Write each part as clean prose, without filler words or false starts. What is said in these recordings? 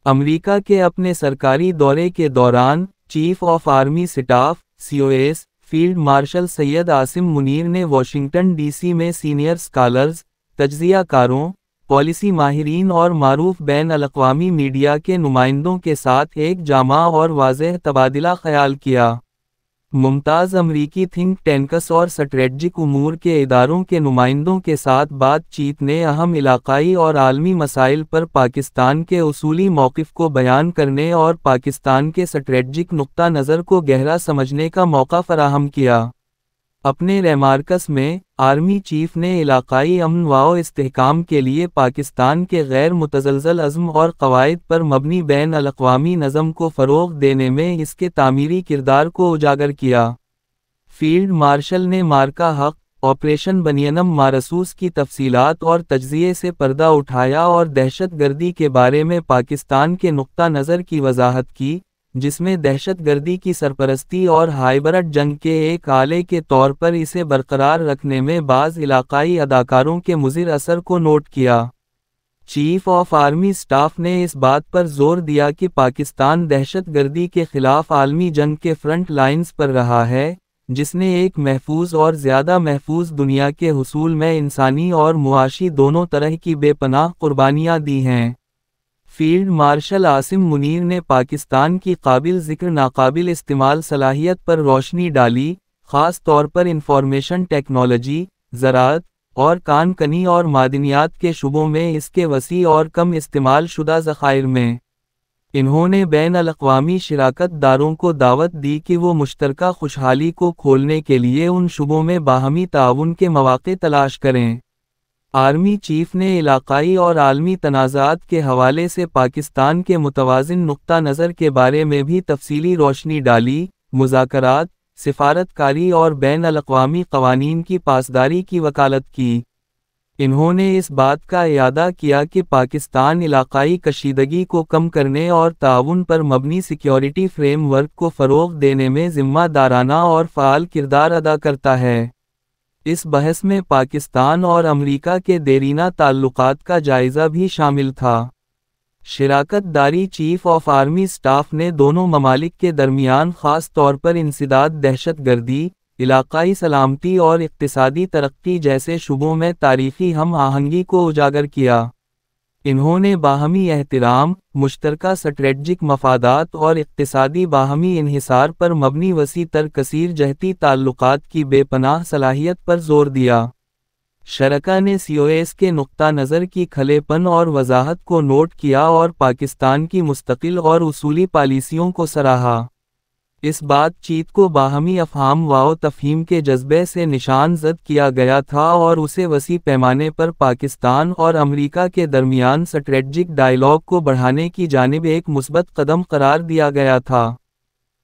امریکہ کے اپنے سرکاری دورے کے دوران chief of army staff (COS) field marshal Syed Asim Munir نے واشنگٹن ڈی سی میں سینئر اسکالرز، تجزیہ کاروں، پالیسی ماہرین اور معروف بین الاقوامی میڈیا کے نمائندوں کے ساتھ ایک جامع اور واضح تبادلہ خیال کیا۔ ممتاز امریکی تھنک ٹینکس اور اسٹریٹجک امور کے اداروں کے نمائندوں کے ساتھ بات چیت نے اہم علاقائی اور عالمی مسائل پر پاکستان کے اصولی موقف کو بیان کرنے اور پاکستان کے اسٹریٹجک نقطہ نظر کو گہرا سمجھنے کا موقع فراہم کیا۔ اپنے ریمارکس میں، آرمی چیف نے علاقائی امن و استحکام کے لیے پاکستان کے غیر متزلزل عزم اور قواعد پر مبنی بین الاقوامی نظم کو فروغ دینے میں اس کے تعمیری کردار کو اجاگر کیا۔ فیلڈ مارشل نے مارکہ حق، آپریشن بنیانم مارسوس کی تفصیلات اور تجزیے سے پردہ اٹھایا اور دہشت گردی کے بارے میں پاکستان کے نقطہ نظر کی وضاحت کی، جس میں دہشت گردی کی سرپرستی اور ہائبرڈ جنگ کے ایک آلے کے طور پر اسے برقرار رکھنے میں بعض علاقائی اداکاروں کے مضر اثر کو نوٹ کیا۔ چیف آف آرمی سٹاف نے اس بات پر زور دیا کہ پاکستان دہشت گردی کے خلاف عالمی جنگ کے فرنٹ لائنز پر رہا ہے، جس نے ایک محفوظ اور زیادہ محفوظ دنیا کے حصول میں انسانی اور معاشی دونوں طرح کی بے پناہ قربانیاں دی ہیں۔ فیلڈ مارشل عاصم منیر نے پاکستان کی قابل ذکر ناقابل استعمال صلاحیت پر روشنی ڈالی، خاص طور پر انفارمیشن ٹیکنالوجی، زراعت، اور کان کنی اور معدنیات کے شعبوں میں اس کے وسیع اور کم استعمال شدہ ذخائر میں۔ انہوں نے بین الاقوامی شراکت داروں کو دعوت دی کہ وہ مشترکہ خوشحالی کو کھولنے کے لیے ان شعبوں میں باہمی تعاون کے مواقع تلاش کریں۔ آرمی چیف نے علاقائی اور عالمی تنازعات کے حوالے سے پاکستان کے متوازن نقطہ نظر کے بارے میں بھی تفصیلی روشنی ڈالی، مذاکرات، سفارت کاری اور بین الاقوامی قوانین کی پاسداری کی وکالت کی۔ انہوں نے اس بات کا اعادہ کیا کہ پاکستان علاقائی کشیدگی کو کم کرنے اور تعاون پر مبنی سیکیورٹی فریم ورک کو فروغ دینے میں ذمہ دارانہ اور فعال کردار ادا کرتا ہے۔ اس بحث میں پاکستان اور امریکہ کے دیرینہ تعلقات کا جائزہ بھی شامل تھا۔ شراکت داری چیف آف آرمی سٹاف نے دونوں ممالک کے درمیان خاص طور پر انسداد دہشت گردی، علاقائی سلامتی اور اقتصادی ترقی جیسے شعبوں میں تاریخی ہم آہنگی کو اجاگر کیا۔ انہوں نے باہمی احترام، مشترکہ اسٹریٹجک مفادات اور اقتصادی باہمی انحصار پر مبنی وسیع تر کثیر جہتی تعلقات کی بے پناہ صلاحیت پر زور دیا۔ شرکاء نے COS کے نقطہ نظر کی کھلے پن اور وضاحت کو نوٹ کیا اور پاکستان کی مستقل اور اصولی پالیسیوں کو سراہا۔ اس بات چیت کو باہمی افہام و تفہیم کے جذبے سے نشان زد کیا گیا تھا اور اسے وسیع پیمانے پر پاکستان اور امریکہ کے درمیان اسٹریٹجک ڈائیلاگ کو بڑھانے کی جانب ایک مثبت قدم قرار دیا گیا تھا۔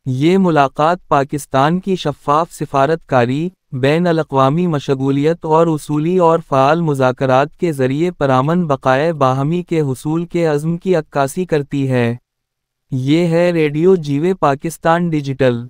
یہ ملاقات پاکستان کی شفاف سفارت کاری، بین الاقوامی مشغولیت اور اصولی اور فعال مذاکرات کے ذریعے پرامن بقائے باہمی کے حصول کے عزم کی عکاسی کرتی ہے۔ یہ ہے ریڈیو جیوے پاکستان ڈیجیٹل۔